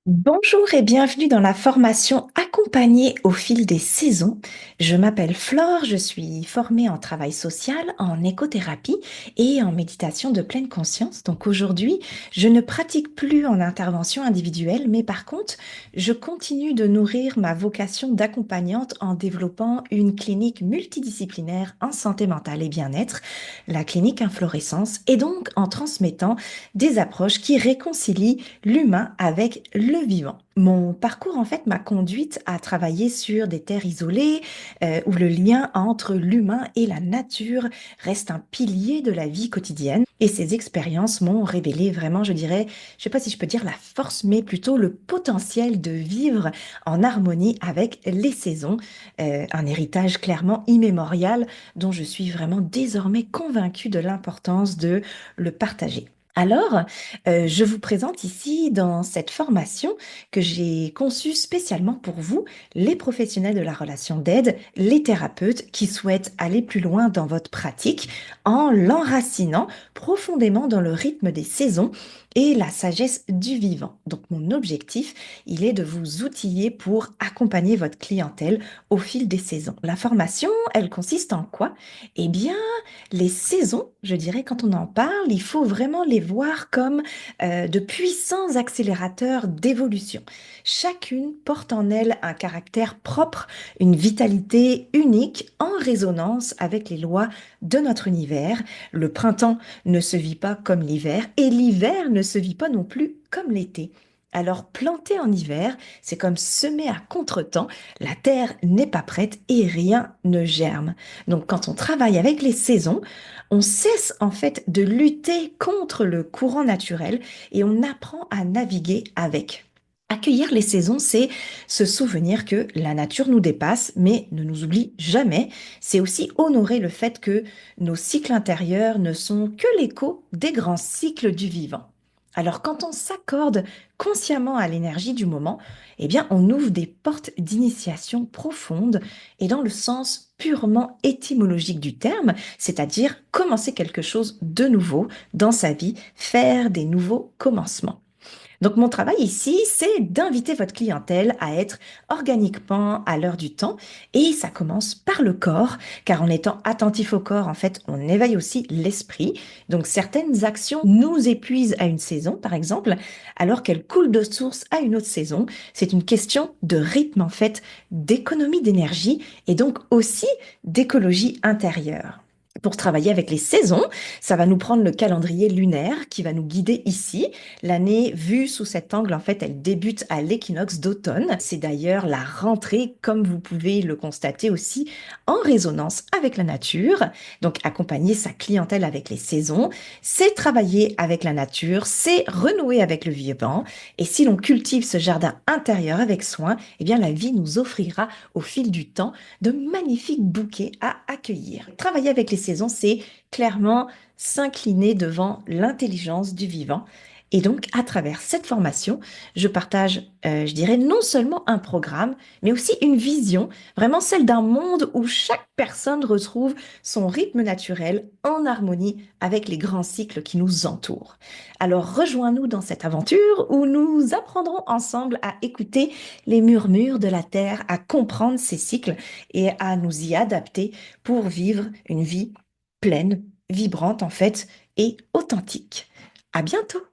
Bonjour et bienvenue dans la formation accompagnée au fil des saisons. Je m'appelle Flore, je suis formée en travail social, en écothérapie et en méditation de pleine conscience. Donc aujourd'hui, je ne pratique plus en intervention individuelle, mais par contre, je continue de nourrir ma vocation d'accompagnante en développant une clinique multidisciplinaire en santé mentale et bien-être, la clinique Inflorescence, et donc en transmettant des approches qui réconcilient l'humain avec le vivant. Mon parcours, en fait, m'a conduite à travailler sur des terres isolées où le lien entre l'humain et la nature reste un pilier de la vie quotidienne. Et ces expériences m'ont révélé vraiment, je dirais, je sais pas si je peux dire la force, mais plutôt le potentiel de vivre en harmonie avec les saisons, un héritage clairement immémorial dont je suis vraiment désormais convaincue de l'importance de le partager. Alors, je vous présente ici dans cette formation que j'ai conçue spécialement pour vous, les professionnels de la relation d'aide, les thérapeutes qui souhaitent aller plus loin dans votre pratique en l'enracinant profondément dans le rythme des saisons et la sagesse du vivant. Donc mon objectif, il est de vous outiller pour accompagner votre clientèle au fil des saisons. La formation, elle consiste en quoi? Eh bien, les saisons, je dirais, quand on en parle, il faut vraiment les voir comme de puissants accélérateurs d'évolution. Chacune porte en elle un caractère propre, une vitalité unique en résonance avec les lois de notre univers. Le printemps ne se vit pas comme l'hiver et l'hiver ne se vit pas non plus comme l'été. Alors planter en hiver, c'est comme semer à contretemps, la terre n'est pas prête et rien ne germe. Donc quand on travaille avec les saisons, on cesse en fait de lutter contre le courant naturel et on apprend à naviguer avec. Accueillir les saisons, c'est se souvenir que la nature nous dépasse, mais ne nous oublie jamais. C'est aussi honorer le fait que nos cycles intérieurs ne sont que l'écho des grands cycles du vivant. Alors quand on s'accorde consciemment à l'énergie du moment, eh bien on ouvre des portes d'initiation profondes et dans le sens purement étymologique du terme, c'est-à-dire commencer quelque chose de nouveau dans sa vie, faire des nouveaux commencements. Donc mon travail ici, c'est d'inviter votre clientèle à être organiquement à l'heure du temps et ça commence par le corps, car en étant attentif au corps, en fait, on éveille aussi l'esprit. Donc certaines actions nous épuisent à une saison, par exemple, alors qu'elles coulent de source à une autre saison. C'est une question de rythme, en fait, d'économie d'énergie et donc aussi d'écologie intérieure. Pour travailler avec les saisons, ça va nous prendre le calendrier lunaire qui va nous guider ici. L'année vue sous cet angle, en fait, elle débute à l'équinoxe d'automne. C'est d'ailleurs la rentrée, comme vous pouvez le constater aussi, en résonance avec la nature. Donc, accompagner sa clientèle avec les saisons, c'est travailler avec la nature, c'est renouer avec le vivant. Et si l'on cultive ce jardin intérieur avec soin, eh bien, la vie nous offrira au fil du temps de magnifiques bouquets à accueillir. Travailler avec les saisons, c'est clairement s'incliner devant l'intelligence du vivant. Et donc, à travers cette formation, je partage, je dirais, non seulement un programme, mais aussi une vision, vraiment celle d'un monde où chaque personne retrouve son rythme naturel en harmonie avec les grands cycles qui nous entourent. Alors, rejoins-nous dans cette aventure où nous apprendrons ensemble à écouter les murmures de la Terre, à comprendre ces cycles et à nous y adapter pour vivre une vie pleine, vibrante en fait, et authentique. À bientôt!